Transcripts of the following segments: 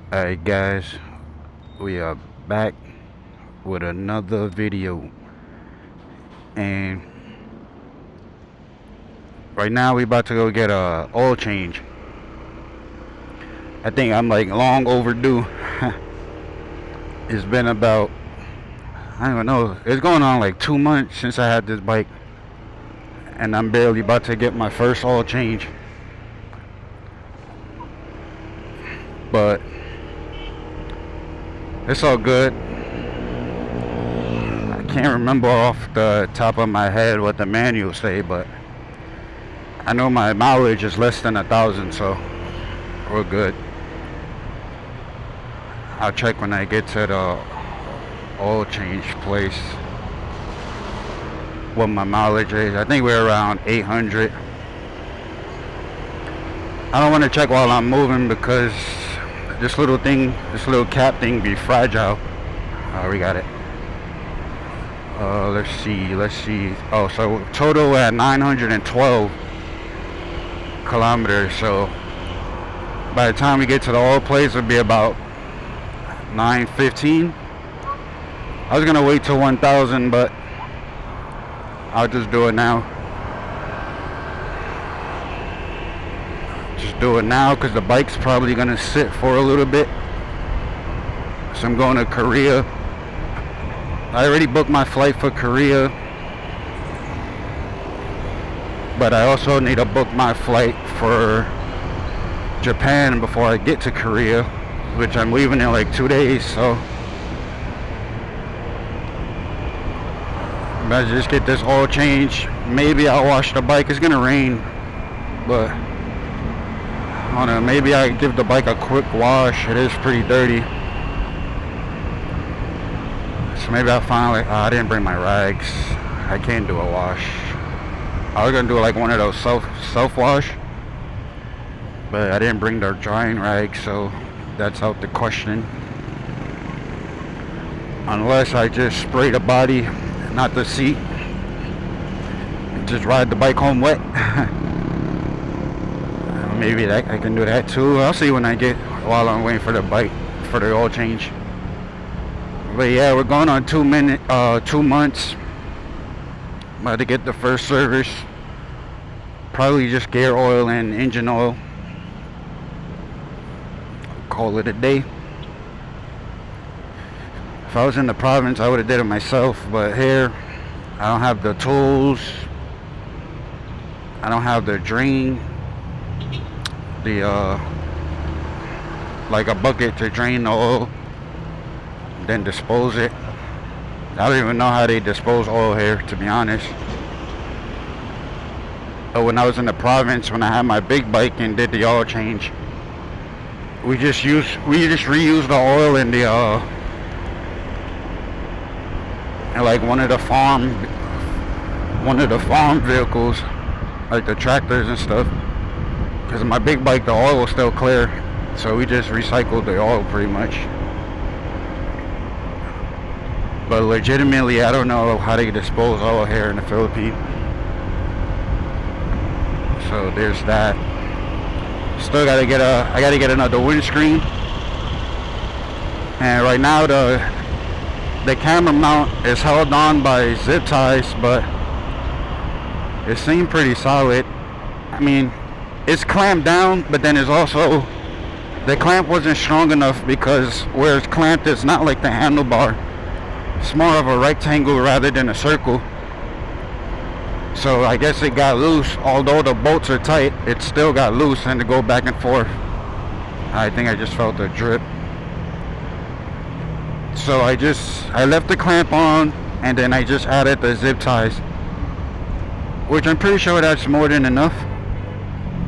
Alright guys, we are back with another video, and right now we about to go get a oil change. I think I'm like long overdue. It's been about, I don't know, it's going on like 2 months since I had this bike, and I'm barely about to get my first oil change. But it's all good. I can't remember off the top of my head what the manual say, but I know my mileage is less than 1,000, so we're good. I'll check when I get to the oil change place what my mileage is. I think we're around 800. I don't want to check while I'm moving because this little cap thing be fragile. We got it. Let's see. Oh, so total at 912 kilometers. So by the time we get to the oil place, it'll be about 9:15. I was gonna wait till 1,000, but I'll just do it now. Just do it now because the bike's probably gonna sit for a little bit. So I'm going to Korea. I already booked my flight for Korea, but I also need to book my flight for Japan before I get to Korea, which I'm leaving in like 2 days. So I just get this oil change. Maybe I'll wash the bike. It's gonna rain, but I don't know, maybe I give the bike a quick wash. It is pretty dirty. So maybe I'll find like, I didn't bring my rags. I can't do a wash. I was gonna do like one of those self wash, but I didn't bring the drying rags, so that's out the question. Unless I just spray the body, not the seat, and just ride the bike home wet. Maybe that I can do that too. I'll see when I get, while I'm waiting for the bike for the oil change. But yeah, we're going on 2 months. About to get the first service. Probably just gear oil and engine oil. Call it a day. If I was in the province, I would have did it myself, but here I don't have the tools. I don't have the drain. Like a bucket to drain the oil, then dispose it. I don't even know how they dispose oil here, to be honest. But when I was in the province, when I had my big bike and did the oil change, we just reused the oil in the in like one of the farm vehicles, like the tractors and stuff. Because my big bike, the oil was still clear, so we just recycled the oil pretty much. But legitimately, I don't know how they dispose oil here in the Philippines. So there's that. Still gotta get I gotta get another windscreen. And right now the camera mount is held on by zip ties, but it seemed pretty solid. I mean, it's clamped down, but then it's also, the clamp wasn't strong enough because where it's clamped, it's not like the handlebar. It's more of a rectangle rather than a circle. So I guess it got loose. Although the bolts are tight, it still got loose, and to go back and forth, I think I just felt a drip. So I left the clamp on, and then I just added the zip ties, which I'm pretty sure that's more than enough.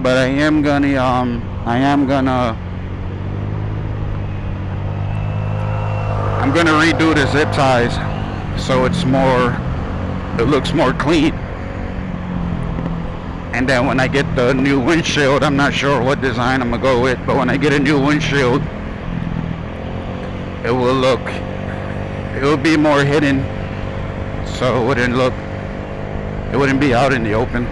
But I'm gonna redo the zip ties so it looks more clean. And then when I get the new windshield, I'm not sure what design I'm gonna go with, but when I get a new windshield, it will be more hidden, so it wouldn't be out in the open.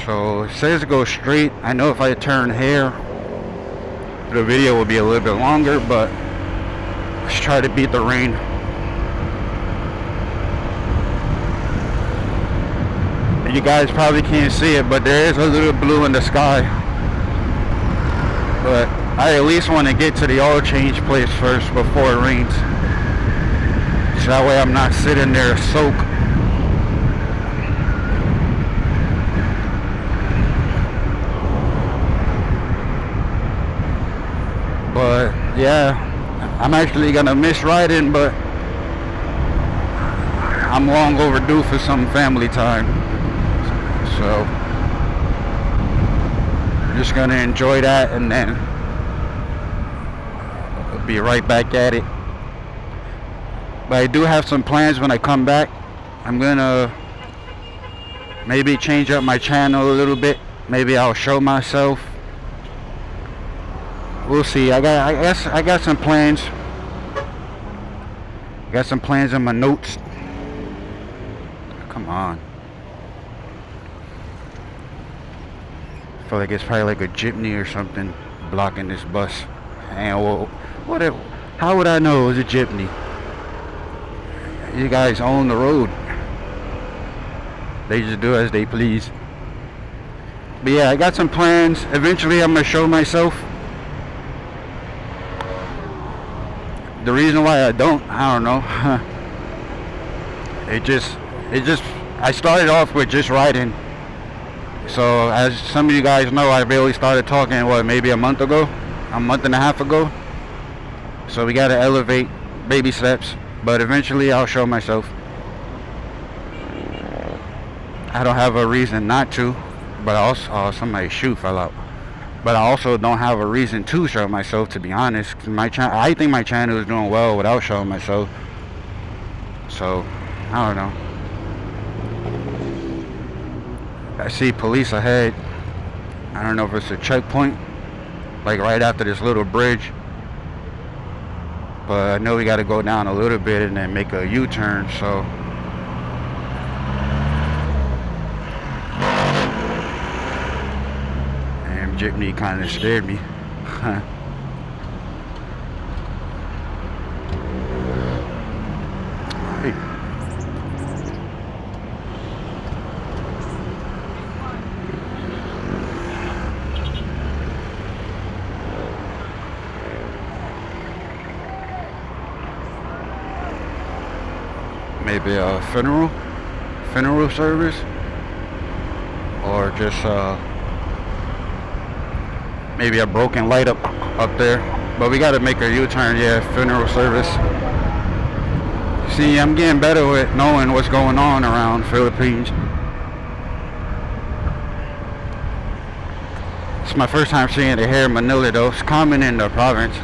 So it says go straight. I know if I turn here, the video will be a little bit longer, but let's try to beat the rain. You guys probably can't see it, but there is a little blue in the sky. But I at least want to get to the oil change place first before it rains, so that way I'm not sitting there soak. But yeah, I'm actually gonna miss riding, but I'm long overdue for some family time. So I'm just gonna enjoy that, and then I'll be right back at it. But I do have some plans when I come back. I'm gonna maybe change up my channel a little bit. Maybe I'll show myself. We'll see. I got some plans. Got some plans in my notes. Come on. I feel like it's probably like a jeepney or something blocking this bus. And well, how would I know it was a jeepney? You guys own the road. They just do as they please. But yeah, I got some plans. Eventually I'm gonna show myself. The reason why I don't know. I started off with just riding. So as some of you guys know, I really started talking, maybe a month and a half ago. So we gotta elevate, baby steps, but eventually I'll show myself. I don't have a reason not to, but also, somebody's shoe fell out. But I also don't have a reason to show myself, to be honest. I think my channel is doing well without showing myself. So, I don't know. I see police ahead. I don't know if it's a checkpoint, like right after this little bridge. But I know we got to go down a little bit and then make a U-turn, so. Damn, jeepney kind of scared me. Hey. Maybe a funeral service, or just maybe a broken light up there. But we got to make a U-turn. Yeah, funeral service. See, I'm getting better with knowing what's going on around Philippines. It's my first time seeing it here in Manila, though. It's common in the province.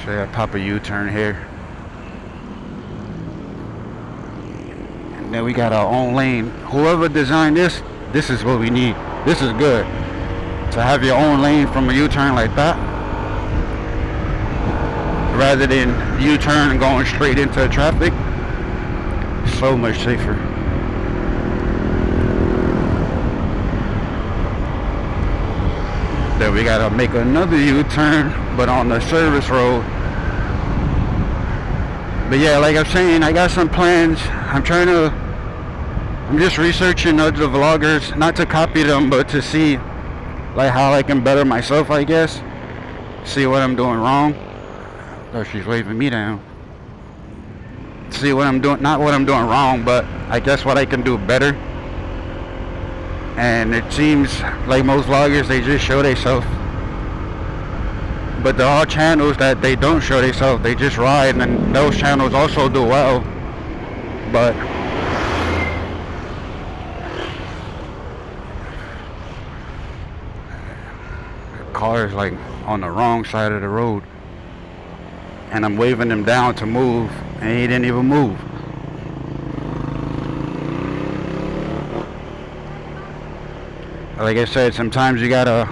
So yeah, pop a U-turn here. And then we got our own lane. Whoever designed this is what we need. This is good. To have your own lane from a U-turn like that, rather than U-turn and going straight into traffic. So much safer. Then we gotta make another U-turn, but on the service road. But yeah, like I'm saying, I got some plans. I'm just researching other vloggers, not to copy them, but to see like how I can better myself, I guess. See what I'm doing wrong. Oh, she's waving me down. See what I'm doing, not what I'm doing wrong, but I guess what I can do better. And it seems like most vloggers, they just show themselves. But there are channels that they don't show themselves, they just ride, and those channels also do well. But the car is like on the wrong side of the road, and I'm waving him down to move, and he didn't even move. Like I said, sometimes you gotta,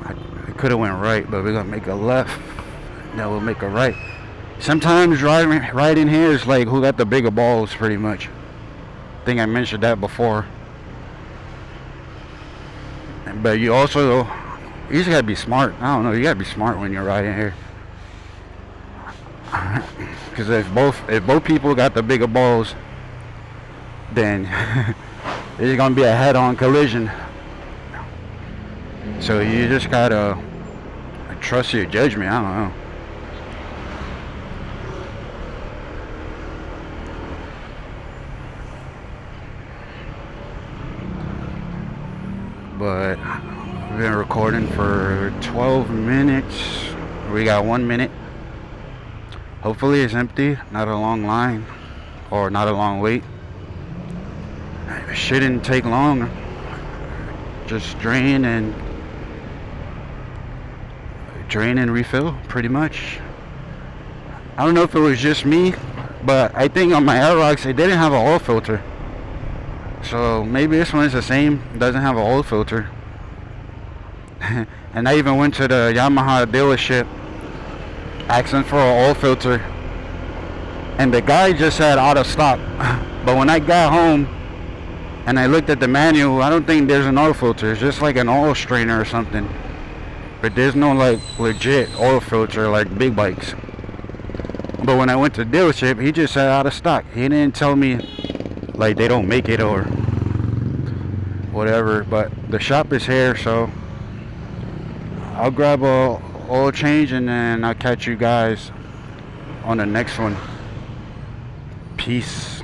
I could have went right, but we're gonna make a left, now we'll make a right. Sometimes riding here is like who got the bigger balls, pretty much. I think I mentioned that before. But you just gotta be smart. I don't know, you gotta be smart when you're riding here. Because if both people got the bigger balls, then it's gonna be a head-on collision. So you just gotta trust your judgment. I don't know. But we've been recording for 12 minutes. We got 1 minute. Hopefully it's empty, not a long line or not a long wait. It shouldn't take long. Just drain and refill, pretty much. I don't know if it was just me, but I think on my Aerox it didn't have an oil filter. So maybe this one is the same, doesn't have an oil filter. And I even went to the Yamaha dealership asking for an oil filter, and the guy just said out of stock. But when I got home and I looked at the manual, I don't think there's an oil filter. It's just like an oil strainer or something. But there's no like legit oil filter like big bikes. But when I went to the dealership, he just said out of stock. He didn't tell me like they don't make it or whatever. But the shop is here, so I'll grab a oil change and then I'll catch you guys on the next one. Peace.